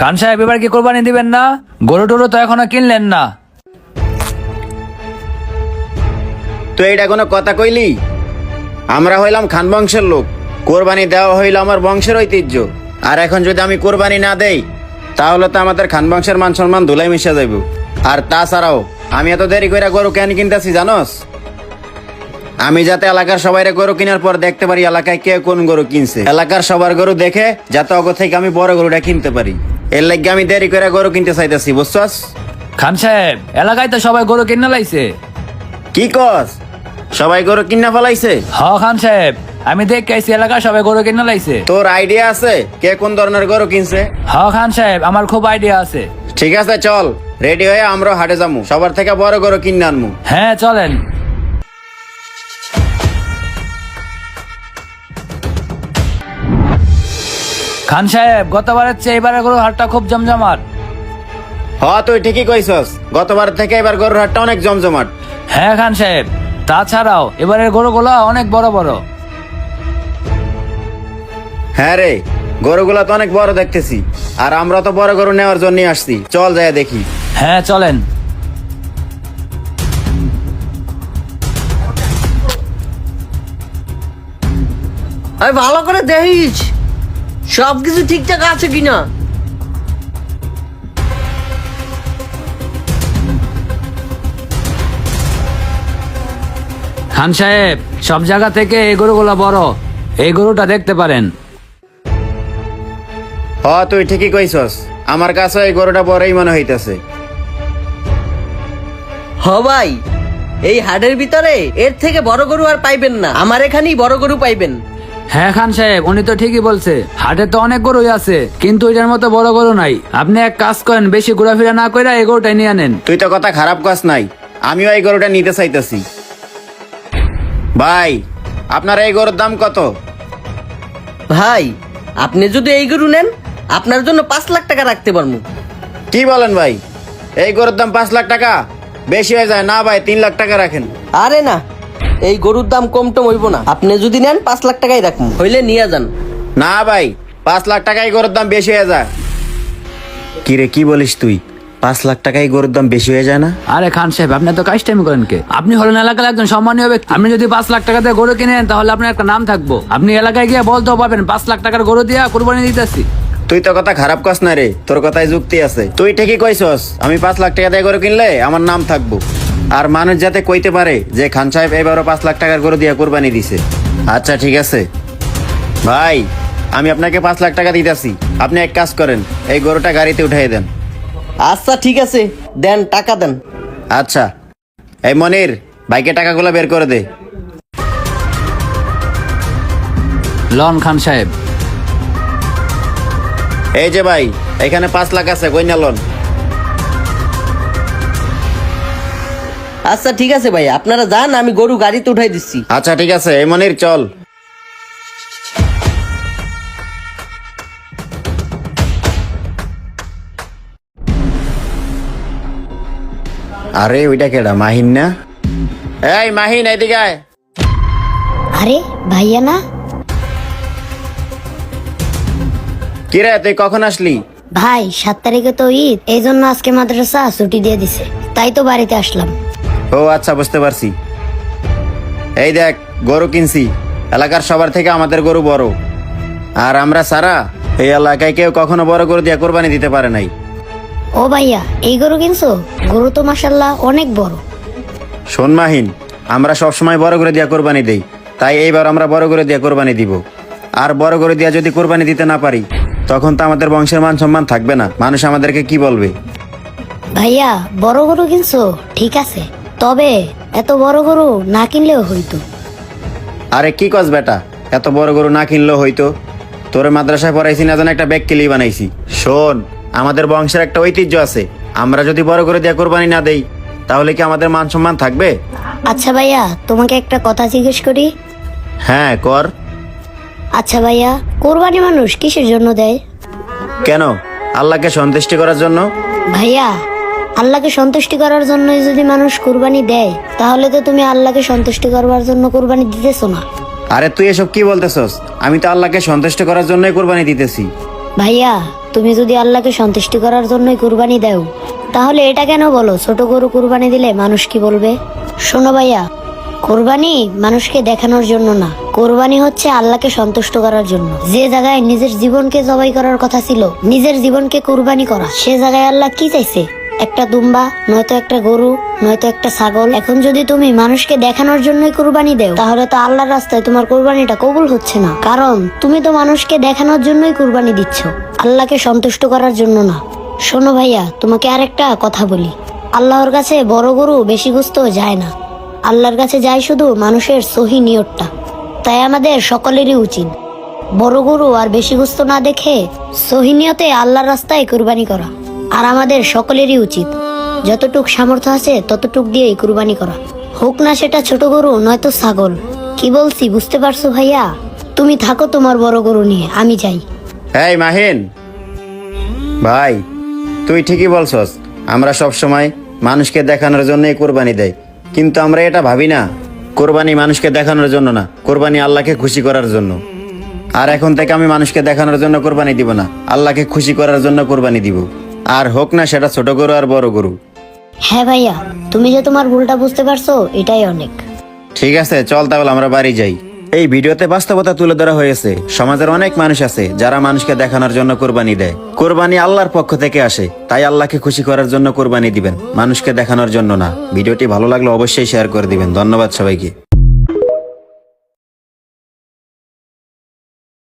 খান সাহেব এবার কি কোরবানি দিবেন না? গরু টরু তো এখনো কিনলেন না। তো এটা কোনো কথা কইলি? আমরা হইলাম খান বংশের লোক, কোরবানি দেওয়া হইল আমার বংশের ঐতিহ্য। আর এখন যদি আমি কোরবানি না দেই তাহলে তো আমাদের খান বংশের মান সম্মান ধুলাই মিশে যাইব। আর তাছাড়াও আমি এত দেরি করে গরু কেন কিনতেছি জানোস? আমি যাতে এলাকার সবাইরে গরু কেনার পর দেখতে পারি এলাকায় কে কোন গরু কিনছে, এলাকার সবার গরু দেখে যাতে অগ থেকে আমি বড় গরুটা কিনতে পারি। এর লাগে আমি দেরি করে গরু কিনতে চাইতেছি, বুঝছস? খান সাহেব এলাকায় তো সবাই গরু কিনে লাইছে। কি কস? সবাই গরু কিনা ফেলাইছে? হ খান সাহেব, আমি দেখে আইছি এলাকায় সবাই গরু কিনে লাইছে। তোর আইডিয়া আছে কে কোন ধরনের গরু কিনছে? হ খান সাহেব, আমার খুব আইডিয়া আছে। ঠিক আছে, চল রেডি হয়ে আমরা হাটে যাবো, সবার থেকে বড় গরু কিনে আনবো। হ্যাঁ চলেন। খান সাহেব গতবারের চেয়ে এবারে গরুর হাটটা খুব জমজমাট। তুই ঠিকই কইছস, গতবার থেকে এবার গরুর হাটটা অনেক জমজমাট। হ্যাঁ খান সাহেব, তাছাড়াও এবারের গরুগুলো অনেক বড় বড়। হ্যাঁ রে, গরুগুলা তো অনেক বড় দেখতেছি, আর আমরা তো বড় গরু নেওয়ার জন্য আসছি। চল যাই দেখি। হ্যাঁ চলেন। আরে ভালো করে দেখিস সবকিছু ঠিকঠাক আছে কিনা। খান সাহেব সব জায়গা থেকে এই গরুগুলো বড়, এই গরুটা দেখতে পারেন। তুই ঠিকই কইছস, আমার কাছে এই গরুটা বড়ই মনে হইতেছে। ভাই এই হাটের ভিতরে এর থেকে বড় গরু আর পাইবেন না, আমার এখানেই বড় গরু পাইবেন। হ্যাঁ খান সাহেব, উনি তো ঠিকই বলছে, হাটে তো অনেক গরুই আছে কিন্তু এটার মতো বড় গরু নাই। আপনি এক কাজ করেন, বেশি ঘোরাফেরা না করে এই গরুটাই নিয়ে আনেন। তুই তো কথা খারাপ কস নাই, আমিও এই গরুটা নিতে চাইতেছি। ভাই আপনার এই গরুর দাম কত? ভাই আপনি যদি এই গরু নেন আপনার জন্য 5 লাখ টাকা রাখতে পারবো। কি বলেন ভাই, এই গরুর দাম 5 লাখ টাকা? বেশি হয়ে যায় না ভাই, 3 লাখ টাকা রাখেন। আরে না, এই গরুর দাম কম টম হইব না, আপনি যদি নেন 5 লাখ টাকাই রাখুন, হইলে নিয়ে যান। না ভাই, 5 লাখ টাকা এই গরুর দাম বেশি হয়ে যায়। কি রে, কি বলিস তুই? 5 লাখ টাকা এই গরুর দাম বেশি হয়ে যায় না? আরে খান সাহেব, আপনি তো কাজটামি করেন কে? আপনি হলেন এলাকার একজন সম্মানীয় ব্যক্তি। আপনি যদি 5 লাখ টাকা দিয়ে গরু কিনেন তাহলে আপনার একটা নাম থাকবো। আপনি এলাকায় গিয়ে বলতেও পারবেন 5 লাখ টাকার গরু দিয়ে কোরবানি দিতেছি। তুই তো কথা খারাপ কস না রে, তোর কথায় যুক্তি আছে। তুই ঠিকই কইছস, আমি 5 লাখ টাকা দিয়ে গরু কিনলে আমার নাম থাকবো, আর মানুষ যাতে কইতে পারে যে খান সাহেব এবারও 5 লাখ টাকার গরু দিয়ে কোরবানি দিছে। আচ্ছা ঠিক আছে ভাই, আমি আপনাকে 5 লাখ টাকা দিতেছি। আপনি এক কাজ করেন, এই গরুটা গাড়িতে উঠাই দেন। আচ্ছা ঠিক আছে, দেন টাকা দেন। আচ্ছা, এই মনির, বাইকে টাকাগুলো বের করে দে। লন খান সাহেব। এই যে ভাই, এখানে 5 লাখ আছে, কইনা লন। আচ্ছা ঠিক আছে ভাই, আপনারা যান, আমি গরু গাড়িতে উঠাই দিচ্ছি। আচ্ছা ঠিক আছে, এই মনির চল। আরে ওইটা কেডা? মাহিন না? এই মাহিন, এইদিকে আয়। আরে ভাইয়া না? কিরে তুই কখন আসলি? ভাই 7 তারিখে তো ঈদ, এই জন্য আজকে মাদ্রাসা ছুটি দিয়ে দিছে, তাই তো বাড়িতে আসলাম। ও আচ্ছা, বুঝতে পারছি। এই দেখ, গরু কিনছি, এলাকার সবার থেকে আমাদের গরু বড়, আর আমরা সারা এই এলাকায় কেউ কখনো বড় গরু দিয়ে কোরবানি দিতে পারে নাই। ও ভাইয়া, এই গরু কিনছো? গরু তো মাশাআল্লাহ অনেক বড়। শোন মাহিন, আমরা সবসময় বড় করে দিয়া কোরবানি দেই, তাই এইবার আমরা বড় করে দিয়া কোরবানি দিব। আর বড় করে দিয়া যদি কোরবানি দিতে না পারি তখন তো আমাদের বংশের মান সম্মান থাকবে না, মানুষ আমাদেরকে কি বলবে? ভাইয়া বড় গরু কিনছো ঠিক আছে, তবে এত বড় গরু না কিনলেও হইতো। আরে কি কস বেটা, এত বড় গরু না কিনলেও হইতো? তোরে মাদ্রাসায় পড়াইছি না, যেন একটা ব্যাগ কিলি বানাইছি। শোন, আমাদের বংশের একটা ঐতিহ্য আছে, আমরা যদি বড় করে দিয়া কোরবানি না দেই তাহলে কি আমাদের মান সম্মান থাকবে? আচ্ছা ভাইয়া, তোমাকে একটা কথা জিজ্ঞেস করি। হ্যাঁ কর। আচ্ছা ভাইয়া, কোরবানি মানুষ কিসের জন্য দেয়? কেন? আল্লাহকে সন্তুষ্টি করার জন্য। ভাইয়া, আল্লাহকে সন্তুষ্টি করার জন্যই যদি মানুষ কুরবানি দেয় তাহলে তো তুমি আল্লাহকে সন্তুষ্টি করবার জন্য কুরবানি দিতেছো না। আরে তুই এসব কি বলতেছস? আমি তো আল্লাহকে সন্তুষ্ট করার জন্যই কোরবানি দিতেছি। ভাইয়া তুমি যদি আল্লাহকে সন্তুষ্টি করার জন্যই কুরবানি দাও, তাহলে এটা কেন বলো ছোট গরু কুরবানি দিলে মানুষ কি বলবে? শোনো ভাইয়া, কোরবানি মানুষকে দেখানোর জন্য না, কোরবানি হচ্ছে আল্লাহকে সন্তুষ্ট করার জন্য। যে জায়গায় নিজের জীবনকে জবাই করার কথা ছিল, নিজের জীবনকে কুরবানি করা, সে জায়গায় আল্লাহ কি চাইছে? একটা দুম্বা, নয়তো একটা গরু, নয়তো একটা ছাগল। এখন যদি তুমি মানুষকে দেখানোর জন্যই কুরবানি দেও, তাহলে তো আল্লাহর রাস্তায় তোমার কুরবানিটা কবুল হচ্ছে না, কারণ তুমি তো মানুষকে দেখানোর জন্যই কুরবানি দিচ্ছ, আল্লাহকে সন্তুষ্ট করার জন্য না। শোনো ভাইয়া, তোমাকে আরেকটা কথা বলি, আল্লাহর কাছে বড় গরু বেশি গোস্ত যায় না, আল্লাহর কাছে যায় শুধু মানুষের সহি নিয়তটা। তাই আমাদের সকলেরই উচিত বড় গরু আর বেশি গোস্ত না দেখে সহি নিয়তে আল্লাহর রাস্তায় কুরবানি করা। আর আমাদের সকলেরই উচিত যতটুক সামর্থ্য আছে ততটুক দিয়েই কুরবানি করা, হোক না সেটা ছোট গরু নয়তো ছাগল। কি বলছি বুঝতে পারছো ভাইয়া? তুমি থাকো তোমার বড় গরু নিয়ে, আমি যাই। এই মাহিন ভাই, তুই ঠিকই বলছস, আমরা সব সময় মানুষকে দেখানোর জন্যই কোরবানি দেয়, কিন্তু আমরা এটা ভাবি না কোরবানি মানুষকে দেখানোর জন্য না, কোরবানি আল্লাহকে খুশি করার জন্য। আর এখন থেকে আমি মানুষকে দেখানোর জন্য কোরবানি দিব না, আল্লাহকে খুশি করার জন্য কোরবানি দিব, আর হোক না সেটা ছোট গরু আর বড় গরু। হ্যাঁ ভাইয়া, তুমি যে তোমার ভুলটা বুঝতে পারছো এটাই অনেক। ঠিক আছে, চল তাহলে আমরা বাড়ি যাই। এই ভিডিওতে বাস্তবতা তুলে ধরা হয়েছে, সমাজের অনেক মানুষ আছে যারা মানুষকে দেখানোর জন্য কোরবানি দেয়। কোরবানি আল্লাহর পক্ষ থেকে আসে, তাই আল্লাহকে খুশি করার জন্য কোরবানি দিবেন, মানুষকে দেখানোর জন্য না। ভিডিওটি ভালো লাগলে অবশ্যই শেয়ার করে দিবেন। ধন্যবাদ সবাইকে।